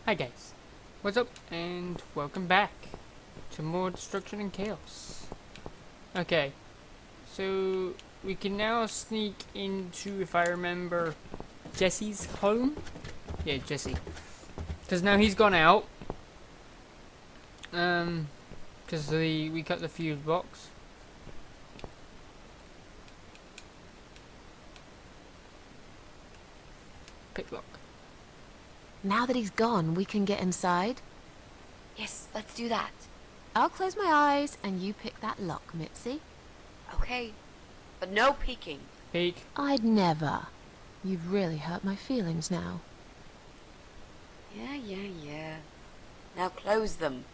Hi guys, what's up and welcome back to more destruction and chaos. Okay, so we can now sneak into, if I remember, Jesse's home? Yeah, Jesse. Because now he's gone out. Because we cut the fuse box. Pick lock. Now that he's gone, we can get inside. Yes, let's do that. I'll close my eyes and you pick that lock, Mitzi. Okay, but no peeking. Peek. I'd never. You've really hurt my feelings now. Yeah. Now close them.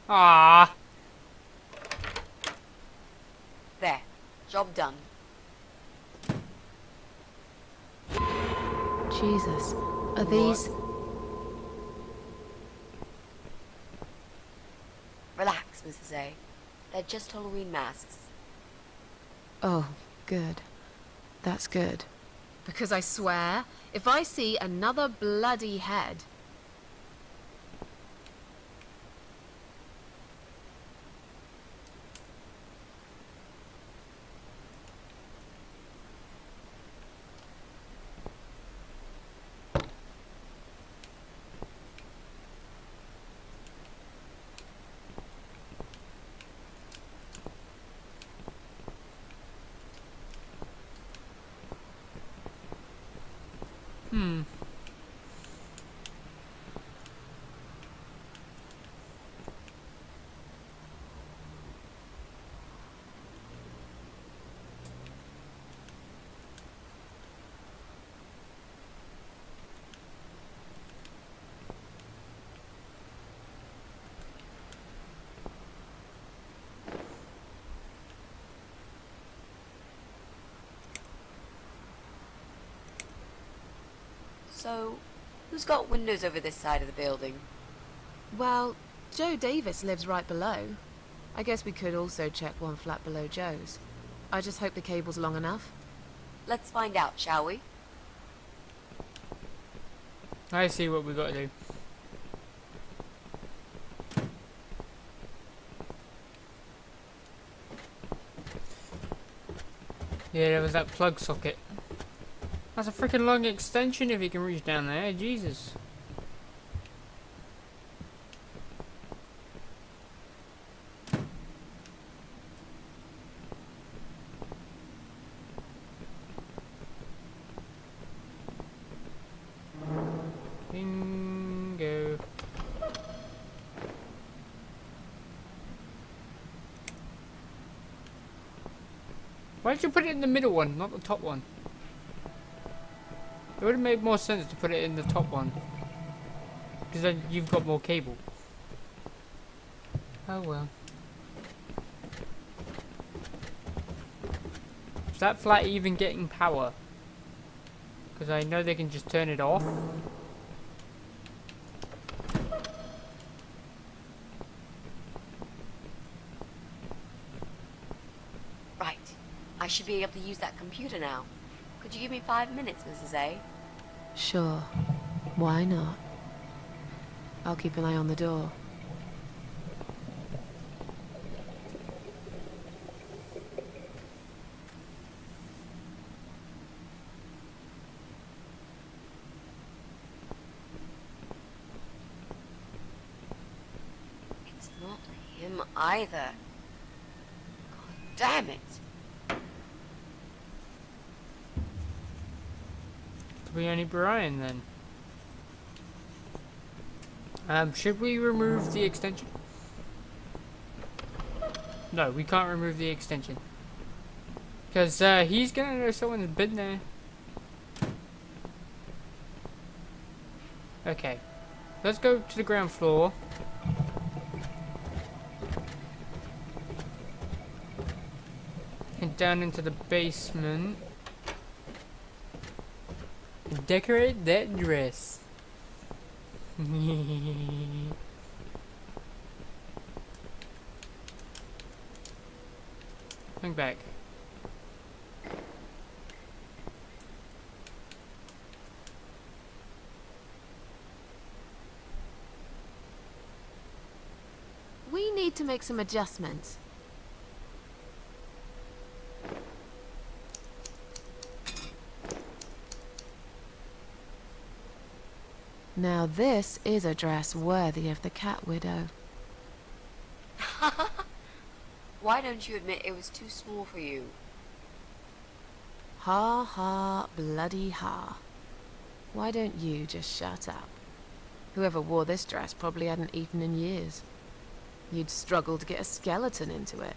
Ah. There, job done. Jesus, are these... Relax, Mrs. A. They're just Halloween masks. Oh, good. That's good. Because I swear, if I see another bloody head... Hmm. So, who's got windows over this side of the building? Well, Joe Davis lives right below. I guess we could also check one flat below Joe's. I just hope the cable's long enough. Let's find out, shall we? I see what we gotta do. Yeah, there was that plug socket. That's a freaking long extension if you can reach down there. Jesus. Bingo. Why did you put it in the middle one, not the top one? It would have made more sense to put it in the top one. Because then you've got more cable. Oh well. Is that flat even getting power? Because I know they can just turn it off. Right. I should be able to use that computer now. Could you give me 5 minutes, Mrs. A? Sure. Why not? I'll keep an eye on the door. It's not him either. God damn it. We only Brian then. Should we remove the extension? No, we can't remove the extension. Because he's gonna know someone's been there. Okay. Let's go to the ground floor. And down into the basement. Decorate that dress. Hang back. need to make some adjustments. Now this is a dress worthy of the cat widow. Why don't you admit it was too small for you? Ha ha, bloody ha. Why don't you just shut up? Whoever wore this dress probably hadn't eaten in years. You'd struggle to get a skeleton into it.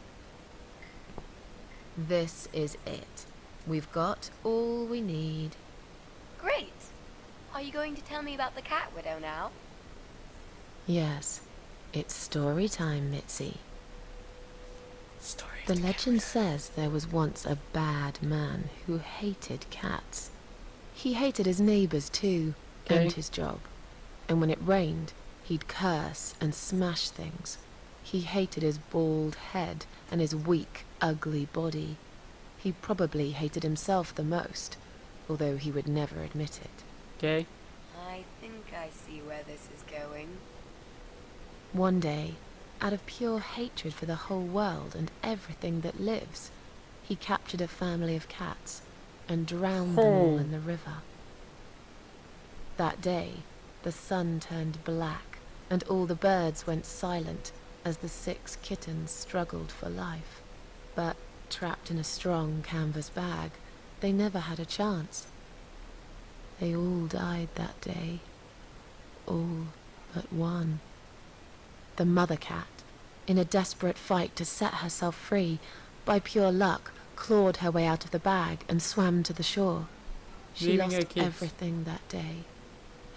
This is it. We've got all we need. Great. Are you going to tell me about the cat widow now? Yes, it's story time, Mitzi. Story. The legend says there was once a bad man who hated cats. He hated his neighbors too, and Okay. his job. And when it rained, he'd curse and smash things. He hated his bald head and his weak, ugly body. He probably hated himself the most, although he would never admit it. Okay. I think I see where this is going. One day, out of pure hatred for the whole world and everything that lives, he captured a family of cats and drowned them all in the river. That day, the sun turned black and all the birds went silent as the 6 kittens struggled for life. But trapped in a strong canvas bag, they never had a chance. They all died that day. All but one. The mother cat, in a desperate fight to set herself free, by pure luck, clawed her way out of the bag and swam to the shore. She Leaving her lost kids. everything that day.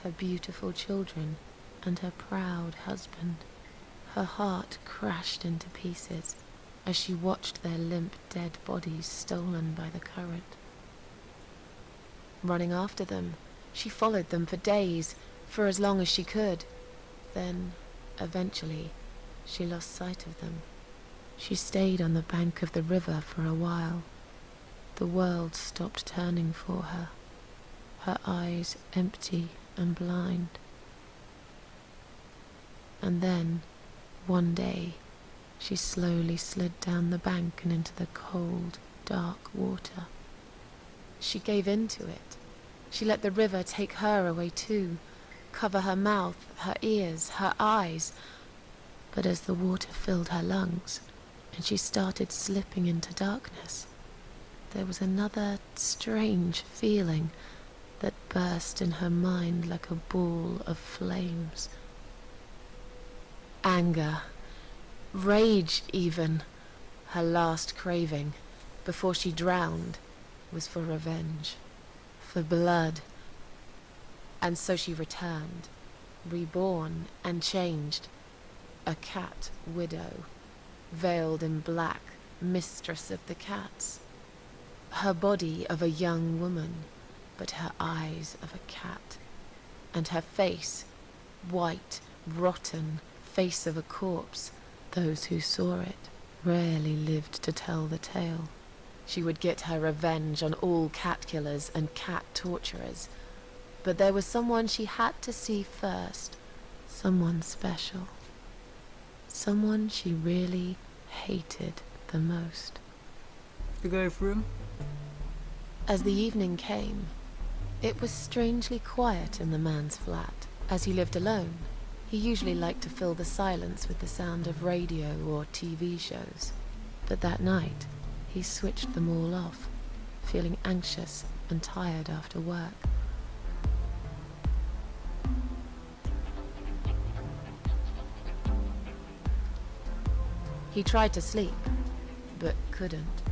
Her beautiful children and her proud husband. Her heart crashed into pieces as she watched their limp, dead bodies stolen by the current. Running after them, she followed them for days, for as long as she could. Then, eventually, she lost sight of them. She stayed on the bank of the river for a while. The world stopped turning for her, her eyes empty and blind. And then, one day, she slowly slid down the bank and into the cold, dark water. She gave in to it. She let the river take her away too, cover her mouth, her ears, her eyes. But as the water filled her lungs, and she started slipping into darkness, there was another strange feeling that burst in her mind like a ball of flames. Anger, rage even. Her last craving, before she drowned, was for revenge, for blood. And so she returned, reborn and changed, a cat widow, veiled in black, mistress of the cats. Her body of a young woman, but her eyes of a cat, and her face, white, rotten, face of a corpse. Those who saw it rarely lived to tell the tale. She would get her revenge on all cat killers and cat torturers. But there was someone she had to see first. Someone special. Someone she really hated the most. To go through. As the evening came, it was strangely quiet in the man's flat. As he lived alone, he usually liked to fill the silence with the sound of radio or TV shows. But that night, he switched them all off, feeling anxious and tired after work. He tried to sleep, but couldn't.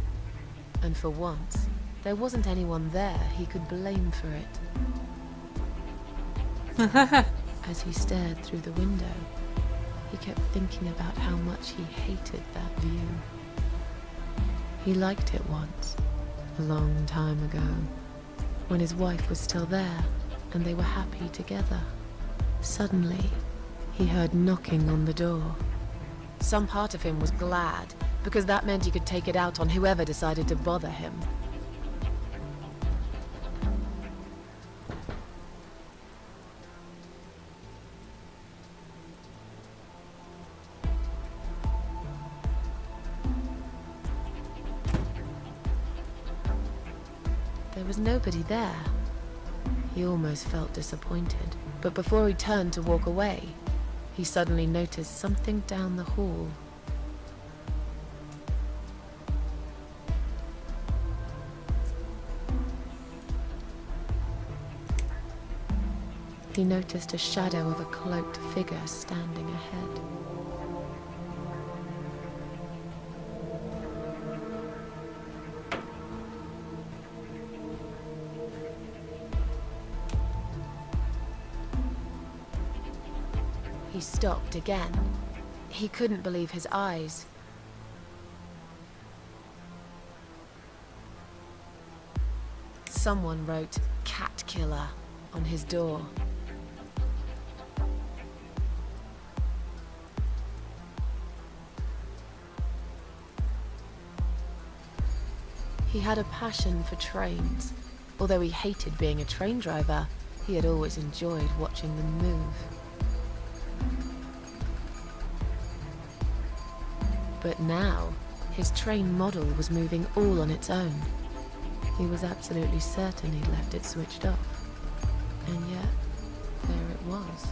And for once, there wasn't anyone there he could blame for it. As he stared through the window, he kept thinking about how much he hated that view. He liked it once, a long time ago, when his wife was still there and they were happy together. Suddenly, he heard knocking on the door. Some part of him was glad, because that meant he could take it out on whoever decided to bother him. was nobody there. He almost felt disappointed, but before he turned to walk away, he suddenly noticed something down the hall. He noticed a shadow of a cloaked figure standing ahead. He stopped again. He couldn't believe his eyes. Someone wrote "Cat Killer" on his door. He had a passion for trains. Although he hated being a train driver, he had always enjoyed watching them move. But now, his train model was moving all on its own. He was absolutely certain he'd left it switched off. And yet, there it was,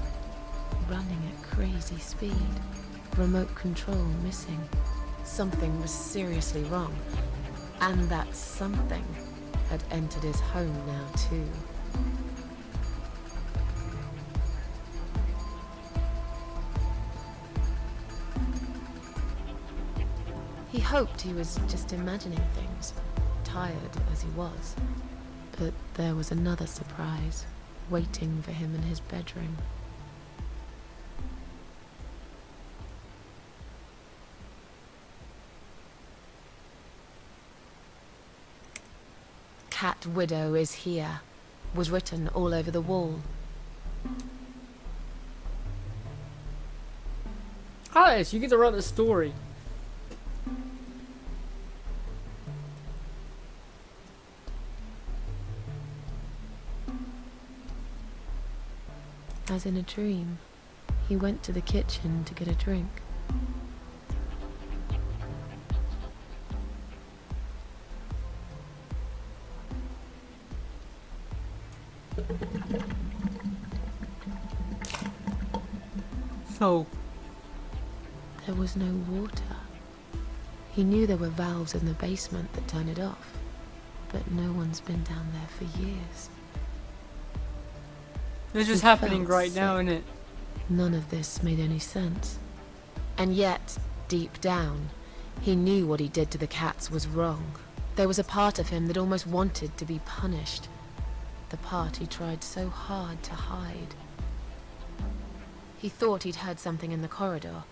running at crazy speed. Remote control missing. Something was seriously wrong. And that something had entered his home now too. He hoped he was just imagining things, tired as he was. But there was another surprise waiting for him in his bedroom. "Cat Widow is here," was written all over the wall. Alice, you get to write the story. As in a dream, he went to the kitchen to get a drink. So, There was no water. He knew there were valves in the basement that turn it off, but no one's been down there for years. this is He happening felt right now, sick. isn't it? None of this made any sense. And yet, deep down, he knew what he did to the cats was wrong. There was a part of him that almost wanted to be punished. The part he tried so hard to hide. He thought he'd heard something in the corridor.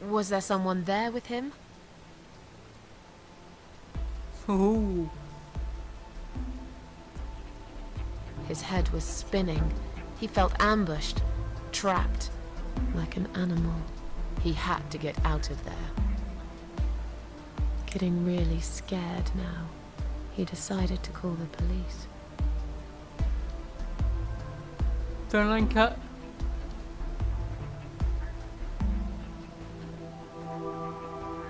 Was there someone there with him? Ooh. His head was spinning. He felt ambushed, trapped, like an animal. He had to get out of there. Getting really scared now, he decided to call the police. Phone line cut.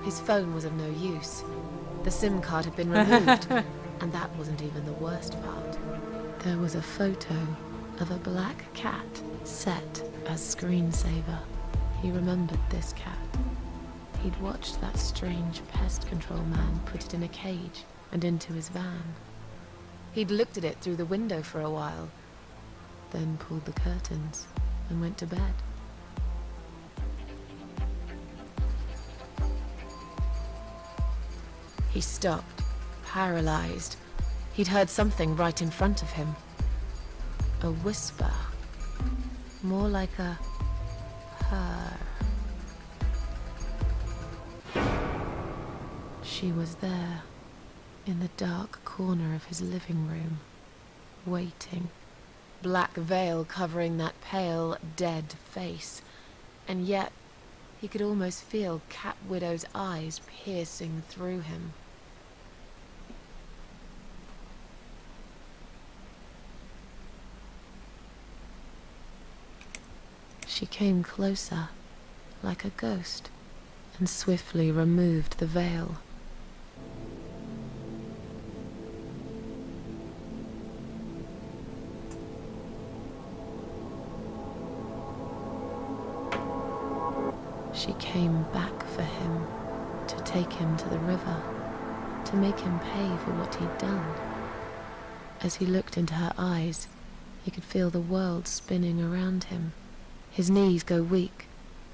His phone was of no use. The SIM card had been removed, and that wasn't even the worst part. There was a photo of a black cat set as screensaver. He remembered this cat. He'd watched that strange pest control man put it in a cage and into his van. He'd looked at it through the window for a while, then pulled the curtains and went to bed. He stopped, paralyzed. He'd heard something right in front of him. A whisper. More like a purr. She was there, in the dark corner of his living room, waiting. Black veil covering that pale, dead face. And yet, he could almost feel Cat Widow's eyes piercing through him. She came closer, like a ghost, and swiftly removed the veil. She came back for him, to take him to the river, to make him pay for what he'd done. As he looked into her eyes, he could feel the world spinning around him. His knees go weak,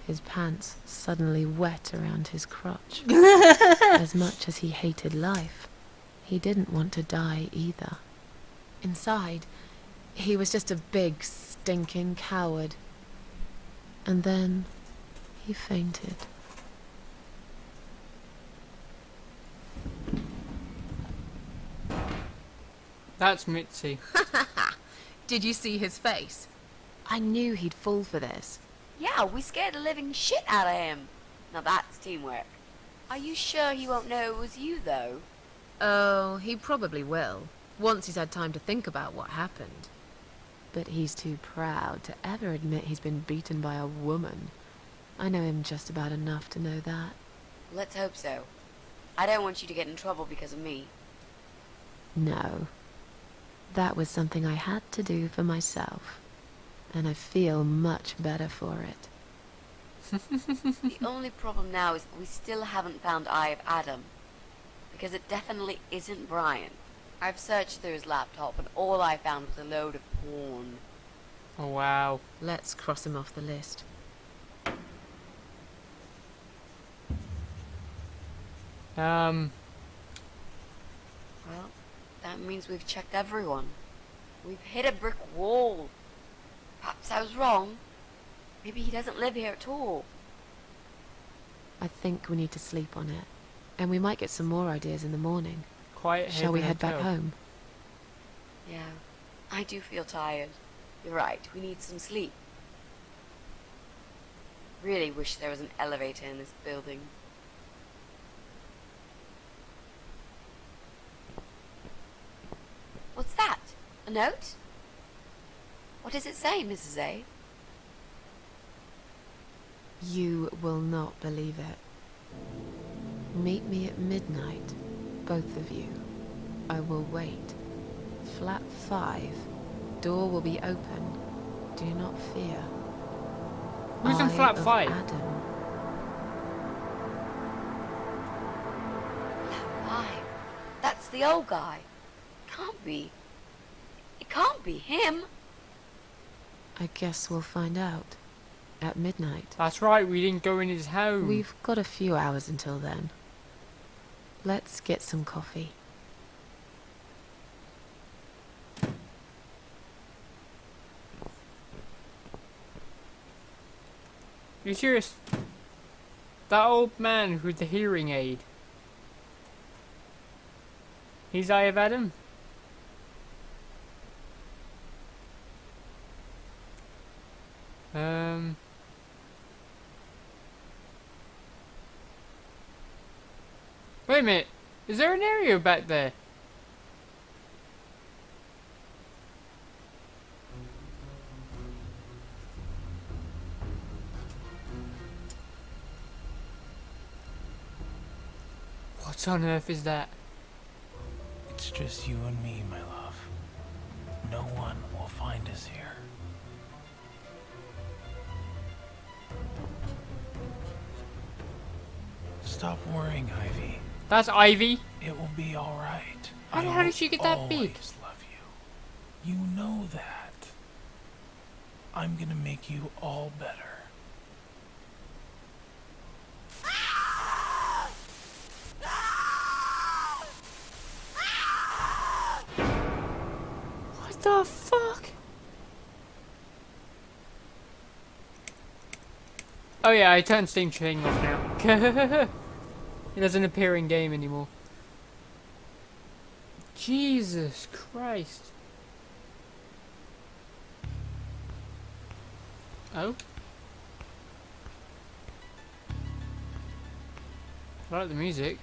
his pants suddenly wet around his crotch. As much as he hated life, he didn't want to die either. Inside, he was just a big, stinking coward. And then he fainted. That's Mitzi. Did you see his face? I knew he'd fall for this. Yeah, we scared the living shit out of him. Now that's teamwork. Are you sure he won't know it was you, though? Oh, he probably will, once he's had time to think about what happened. But he's too proud to ever admit he's been beaten by a woman. I know him just about enough to know that. Let's hope so. I don't want you to get in trouble because of me. No. That was something I had to do for myself. And I feel much better for it. The only problem now is we still haven't found Eye of Adam. Because it definitely isn't Brian. I've searched through his laptop and all I found was a load of porn. Oh, wow. Let's cross him off the list. Well, that means we've checked everyone. We've hit a brick wall. Perhaps I was wrong. Maybe he doesn't live here at all. I think we need to sleep on it. And we might get some more ideas in the morning. Quiet Shall we Haven head back Hotel. home? Yeah, I do feel tired. You're right, we need some sleep. Really wish there was an elevator in this building. What's that? A note? What does it say, Mrs. A? You will not believe it. Meet me at midnight, both of you. I will wait. Flat 5. Door will be open. Do not fear. Who's in Eye flat of 5? Adam. Flat 5. That's the old guy. Can't be. It can't be him. I guess we'll find out. At midnight. That's right, we didn't go in his home. We've got a few hours until then. Let's get some coffee. You serious? That old man with the hearing aid. He's Eye of Adam? Wait a minute. Is there an area back there? What on earth is that? It's just you and me, my love. No one will find us here. Stop worrying, Ivy. That's Ivy. It will be all right. How the hell did she get that big? I always love you. You know that. I'm gonna make you all better. What the fuck? Oh yeah, I turned Steam Chain off now. It doesn't appear in game anymore. Jesus Christ. Oh? I like the music.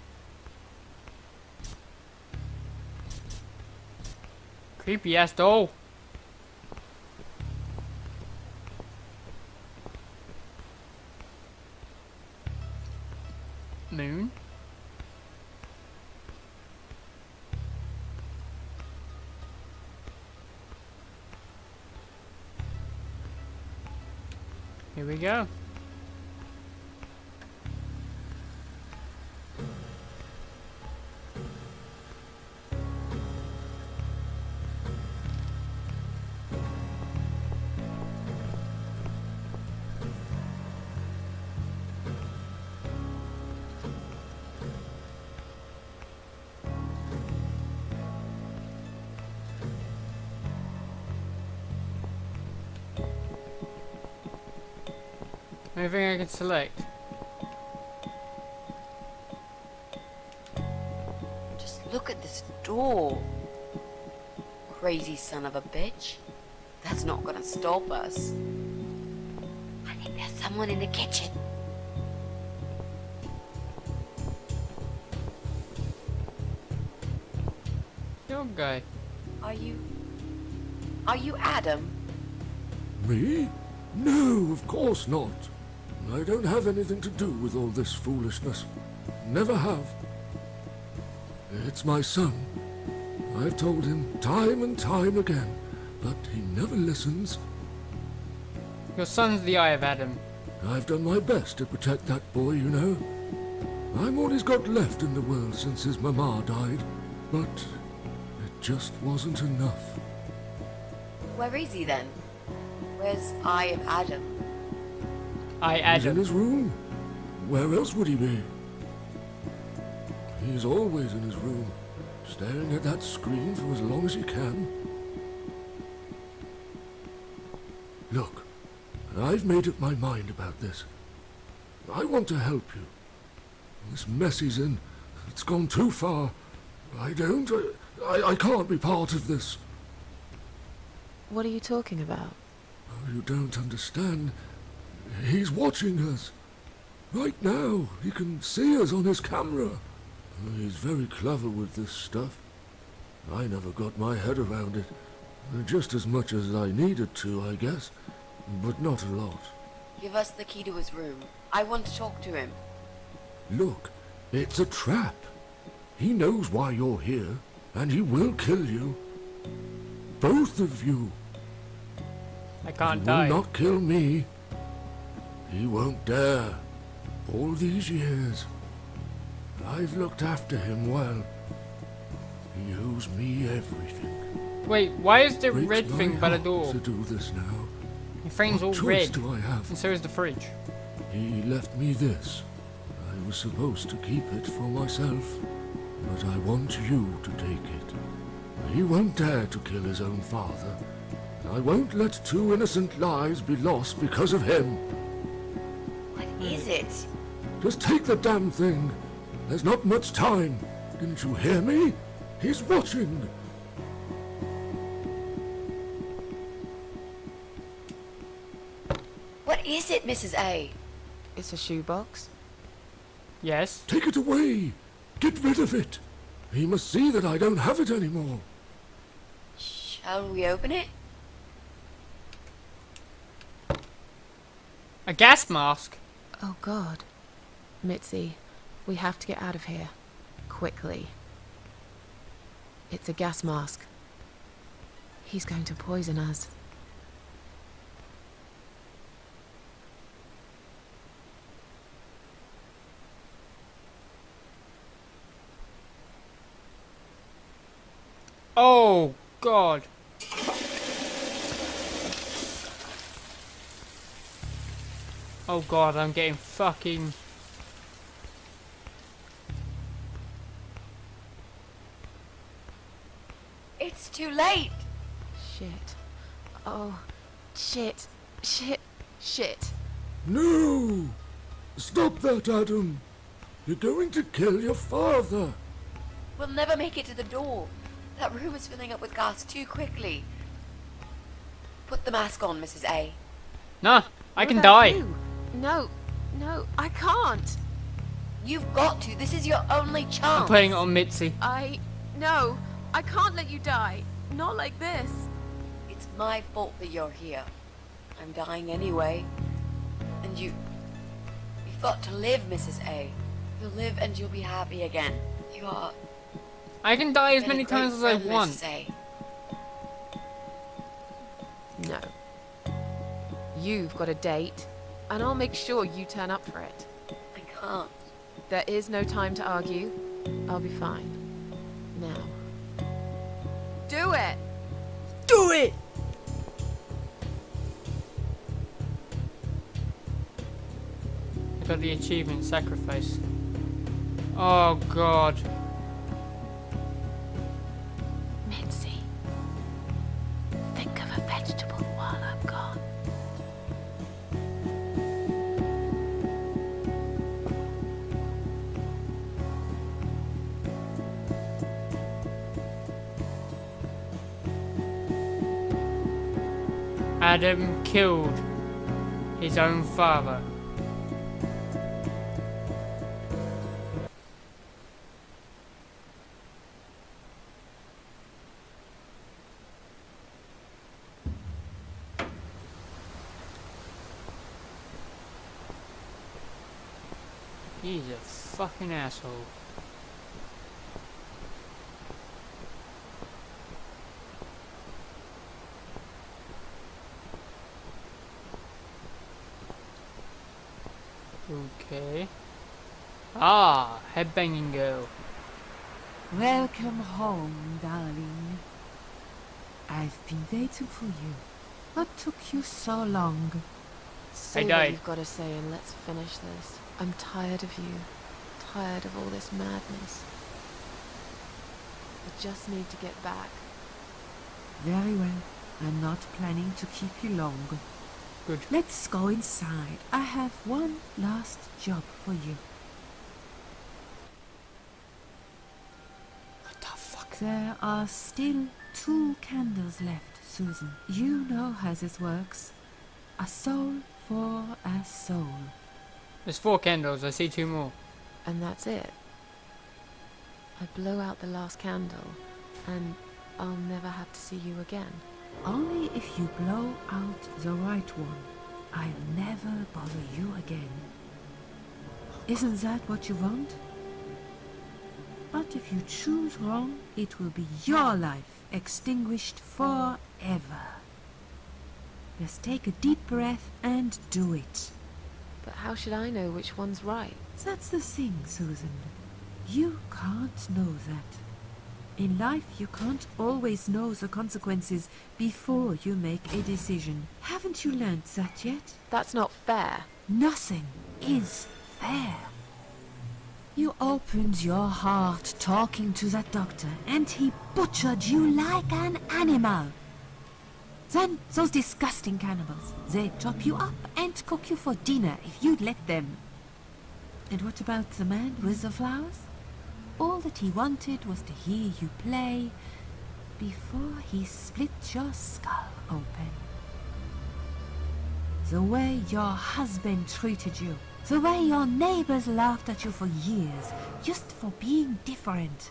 Creepy ass doll. Moon. Here we go. Anything I can select? Just look at this door. Crazy son of a bitch. That's not gonna stop us. I think there's someone in the kitchen. Young guy. Are you Adam? Me? No, of course not. I don't have anything to do with all this foolishness. Never have. It's my son. I've told him time and time again, but he never listens. Your son's the Eye of Adam. I've done my best to protect that boy, you know. I'm all he's got left in the world since his mama died, but it just wasn't enough. Where is he then? Where's Eye of Adam? I He's in Adam. his room. Where else would he be? He's always in his room, staring at that screen for as long as he can. Look, I've made up my mind about this. I want to help you. This mess he's in, it's gone too far. I can't be part of this. What are you talking about? Oh, you don't understand. He's watching us. Right now, he can see us on his camera. He's very clever with this stuff. I never got my head around it. Just as much as I needed to, I guess. But not a lot. Give us the key to his room. I want to talk to him. Look, it's a trap. He knows why you're here, and he will kill you. Both of you. I can't He die. will not kill me. He won't dare. All these years, I've looked after him well. He owes me everything. Wait, why is the Breaks red my thing by the heart door? to do this now. Your frame's all What choice red, do I have? and so is the fridge. He left me this. I was supposed to keep it for myself, but I want you to take it. He won't dare to kill his own father. I won't let two innocent lives be lost because of him. What is it? Just take the damn thing. There's not much time. Didn't you hear me? He's watching. What is it, Mrs. A? It's a shoebox. Yes. Take it away. Get rid of it. He must see that I don't have it anymore. Shall we open it? A gas mask? Oh God. Mitzi, we have to get out of here. Quickly. It's a gas mask. He's going to poison us. Oh, God. Oh, God, I'm getting fucking... It's too late. Shit. Oh, shit. Shit. Shit. No! Stop that, Adam. You're going to kill your father. We'll never make it to the door. That room is filling up with gas too quickly. Put the mask on, Mrs. A. Nah, I What can about die. you? No, no, I can't. You've got to. This is your only I'm chance. putting it on Mitzi. No, I can't let you die. Not like this. It's my fault that you're here. I'm dying anyway. And you've got to live, Mrs. A. You'll live and you'll be happy again. You are... I can die as been a many great times as I friend, want. Mrs. A. No. You've got a date, and I'll make sure you turn up for it. I can't. There is no time to argue. I'll be fine. Now. Do it! Do it! I got the achievement sacrifice. Oh, God. Mitzi, think of a vegetable while I'm gone. Adam killed his own father. He's a fucking asshole. Okay. Ah, headbanging girl. Welcome home, darling. I've been waiting for you. What took you so long? Say what died. you've got to say and let's finish this. I'm tired of you. Tired of all this madness. I just need to get back. Very well. I'm not planning to keep you long. Good. Let's go inside. I have one last job for you. What the fuck? There are still 2 candles left, Susan. You know how this works. A soul for a soul. There's 4 candles, I see 2 more. And that's it. I blow out the last candle and I'll never have to see you again. Only if you blow out the right one. I'll never bother you again. Isn't that what you want? But if you choose wrong, it will be your life extinguished forever. Just take a deep breath and do it. But how should I know which one's right? That's the thing, Susan. You can't know that. In life, you can't always know the consequences before you make a decision. Haven't you learned that yet? That's not fair. Nothing is fair. You opened your heart talking to that doctor, and he butchered you like an animal. Then those disgusting cannibals, they chop you up and cook you for dinner if you'd let them. And what about the man with the flowers? All that he wanted was to hear you play before he split your skull open. The way your husband treated you, the way your neighbors laughed at you for years, just for being different.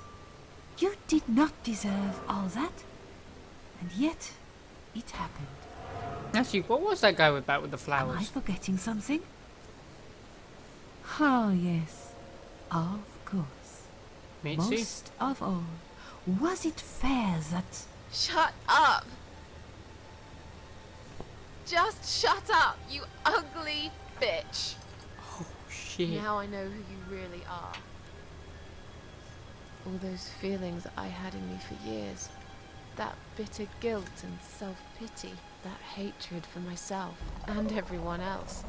You did not deserve all that, and yet it happened. Actually, what was that guy with the Am I flowers? forgetting something? Oh, yes, of course. Mitzi? Most of all, was it fair that... Shut up! Just shut up, you ugly bitch! Oh, shit. Now I know who you really are. All those feelings that I had in me for years. That bitter guilt and self-pity. That hatred for myself and everyone else.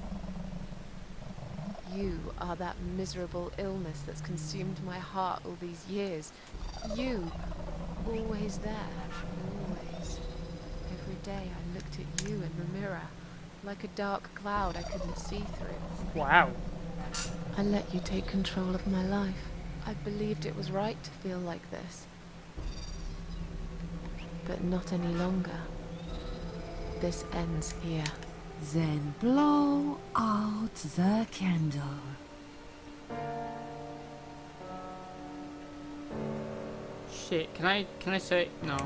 You are that miserable illness that's consumed my heart all these years. You, always there, always. Every day I looked at you in the mirror, like a dark cloud I couldn't see through. Wow. I let you take control of my life. I believed it was right to feel like this. But not any longer. This ends here. Then blow out the candle. Shit, can I say no?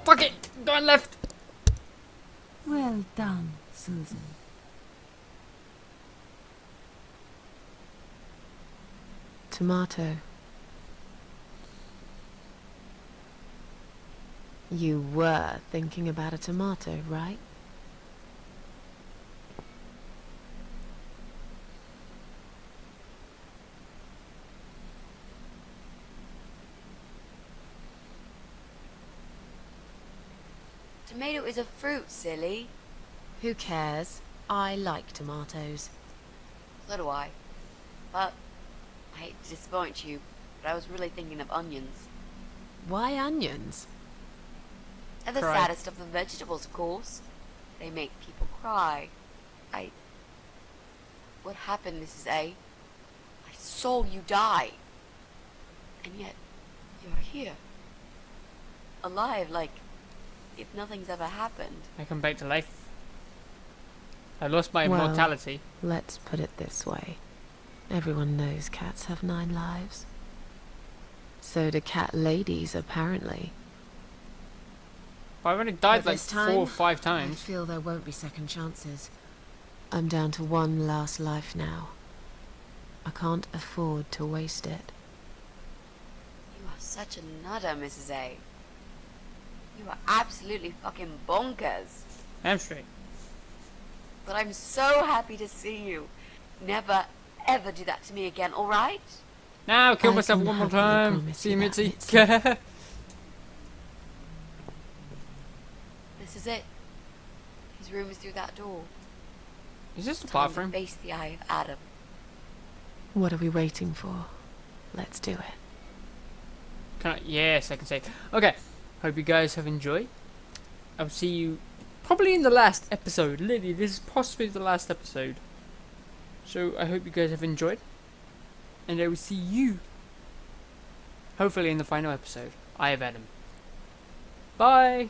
Fuck it! Go on left! Well done, Susan. Tomato. You were thinking about a tomato, right? Tomato is a fruit, silly. Who cares? I like tomatoes. So do I. But I hate to disappoint you, but I was really thinking of onions. Why onions? They're the Cry. saddest of the vegetables, of course. They make people cry. What happened, Mrs. A? I saw you die. And yet, you're here. Alive, like if nothing's ever happened? I come back to life. I lost my Well, immortality. Let's put it this way. Everyone knows cats have 9 lives. So do cat ladies, apparently. I've only died But like this 4 or 5 I times. feel there won't be second chances. I'm down to 1 last life now. I can't afford to waste it. You are such a nutter, Mrs. A. You are absolutely fucking bonkers. I'm straight. But I'm so happy to see you. Never, ever do that to me again, alright? Now kill I myself can one more happily time. promise See you, you that, Mitzi. Mitzi. This is it. His room is through that door. Is this the Time to bathroom? face the Eye of Adam. What are we waiting for? Let's do it. Can I? Yes, I can say. Okay. Hope you guys have enjoyed. I'll see you probably in the last episode. Literally, this is possibly the last episode. So I hope you guys have enjoyed. And I will see you hopefully in the final episode. I have Adam. Bye.